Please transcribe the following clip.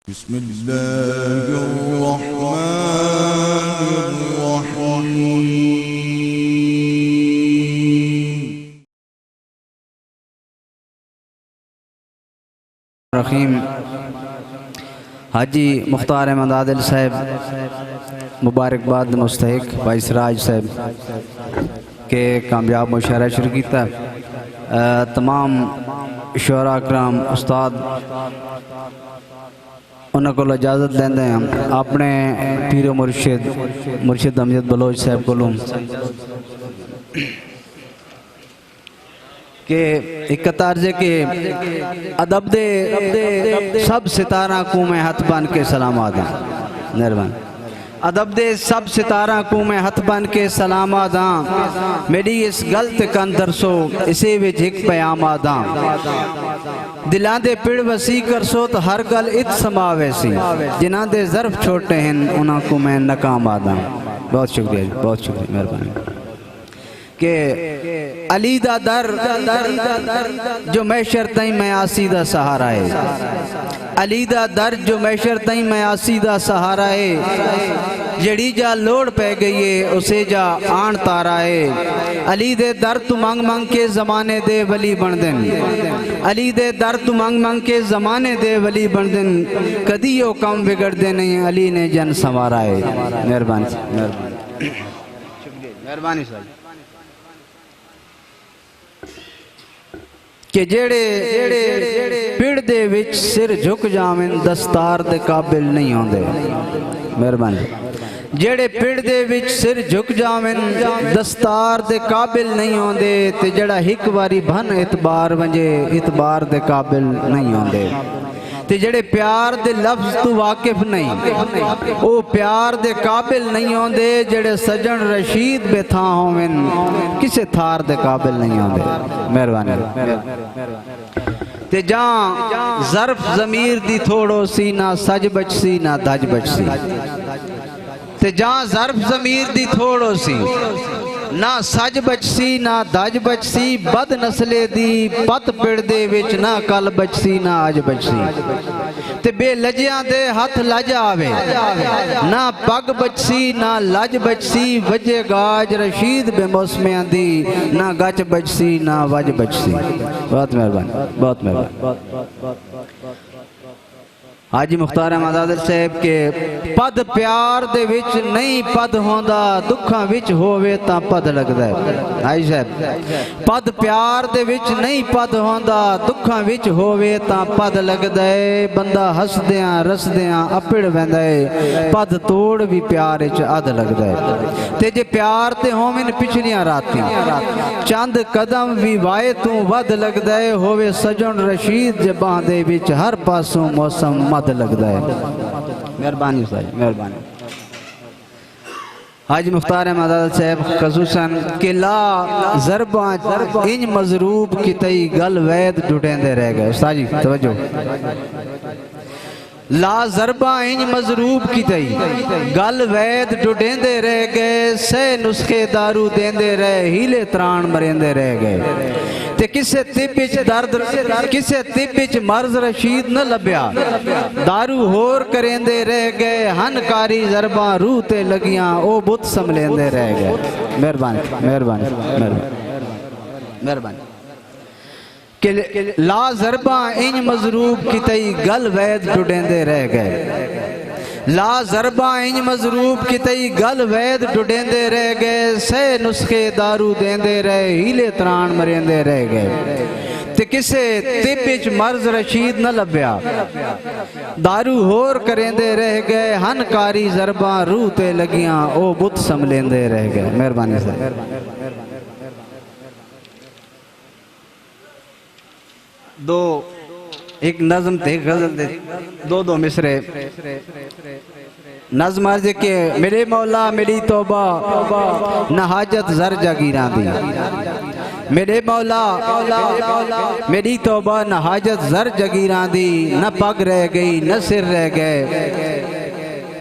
بسم الله الرحمن الرحیم حاجی مختار احمد عادل صاحب مبارکباد مستحق بھائی سراج صاحب کے کامیاب مشاعرہ شروع کیتا تمام شعراء اکرام استاد انہوں کو اجازت لیندے ہیں اپنے پیر و مرشد امجد بلوچ صاحب کو کہ ایک طرز کے ادب دے سب ستارہ کو میں ہاتھ بان کے سلام آدھاں مہربان ادب دے سب ستارہ کو میں ہاتھ بان کے سلام آدھاں میری اس غلط کندر سو اسے وچ ایک پیام آدھاں دلان دے پیڑ وسیع کر سو تو ہر گل ات سماوے سی جنہاں دے ظرف چھوٹے ہیں انہاں کو میں ناکام آدھاں بہت شکریہ مہربانی کہ علی دا در جو محشر تائیں میں آسی دا سہارا ہے علی دا در جو محشر تائیں میں آسی دا سہارا ہے جڑی جا لوڑ پہ گئی ہے اسے جا آن تارا ہے علی دے در تو مانگ مانگ کے زمانے دے ولی بندن علی دے در تو مانگ مانگ کے زمانے دے ولی بندن کدی یو کم بگڑ دے نہیں علی نے جن سوارا ہے مہربانی مہربانی صاحب کہ جیڑے پیڑ دے وچ سر جھک جامن دستار دے قابل نہیں ہوندے مہربانی جیڑے پیڑ دے وچ سر جھک جامن دستار دے قابل نہیں ہوندے تے جڑا ہک واری بھن اعتبار ونجے اعتبار دے قابل نہیں ہوندے تے جڑے پیار دے لفظ تو واقف نہیں او پیار دے قابل نہیں ہوندے جڑے سجن رشید بے تھا ہومن کسے تھار دے قابل نہیں ہوندے مہربانی تے جاں ظرف ضمیر دی تھوڑو سی نہ سج بچ سی نہ دج بچ سی تے جاں ظرف ضمیر دی تھوڑو سی نہ سج بچ سی نہ دج بچ سی بد نسلے دی پت پڑ دے وچ نہ کل بچ سی نہ آج بچ سی تے بے لجیاں دے ہاتھ لج آوے نہ پگ بچ سی نہ لج بچ سی وجہ گاج رشید بے موسمیاں دی نہ گچ بچ سی نہ وج بچ سی بہت مہربانی بہت مہربانی حاجی مختار احمد عادل صاحب کے پد پیار دے وچ نہیں پد ہوندا دکھاں وچ ہووے تاں پد لگدا ہے حاجی صاحب پد پیار دے وچ نہیں پد ہوندا دکھاں وچ ہووے تاں پد لگدا ہے بندہ ہس دیاں رس دیاں اپڑ ویندا ہے پد توڑ بھی پیار وچ اد لگدا ہے تے جے پیار تے ہوویں پچھلیاں راتیں چند قدم بھی وائے توں ود لگدا ہے ہووے سجن رشید جباں دے وچ ہر پاسوں موسم مد لگتا ہے مہربانی صاحب مہربانی حاجی مختار احمد عادل صاحب خصوصاً کہ لا ضرباں انج مضروب کی تئی گل وید ڈھٹیں دے رہ گئے استاد جی توجہ لا ضرباں انج مضروب کی تئی گل وید ڈھٹیں دے رہ گئے سے نسخے دارو دیں دے رہے ہیلے تران مریں دے رہ گئے تے کسے طبچ درد کسے طبچ مرض رشید نہ لبیا دارو ہور کریں دے رہ گئے ہن کاری ضرباں روح تے لگیاں او بت سملیں دے رہ گئے مہربانی مہربانی مہربانی کہ لا ضرباں انج مضروب کی تئی گل وید ڈھٹیں دے رہ گئے لا ضرباں انج مضروب کی تئی گل وید ڈھٹیں دے رہ گئے سے نسخے دارو دیں دے رہے ہیلے تران مریں دے رہ گئے تے کسے طبچ مرض رشید نہ لبیا دارو ہور کریں دے رہ گئے ہن کاری ضرباں روح تے لگیاں او بت سملیں دے رہ گئے مہربانی صاحب دو ایک نظم تے غزل دے دو مصرے نظم عرض کے میرے مولا میری توبہ نہ حاجت زر جاگیراں دی میرے مولا میری توبہ نہ حاجت زر جاگیراں دی نہ پگ رہ گئی نہ سر رہ گئے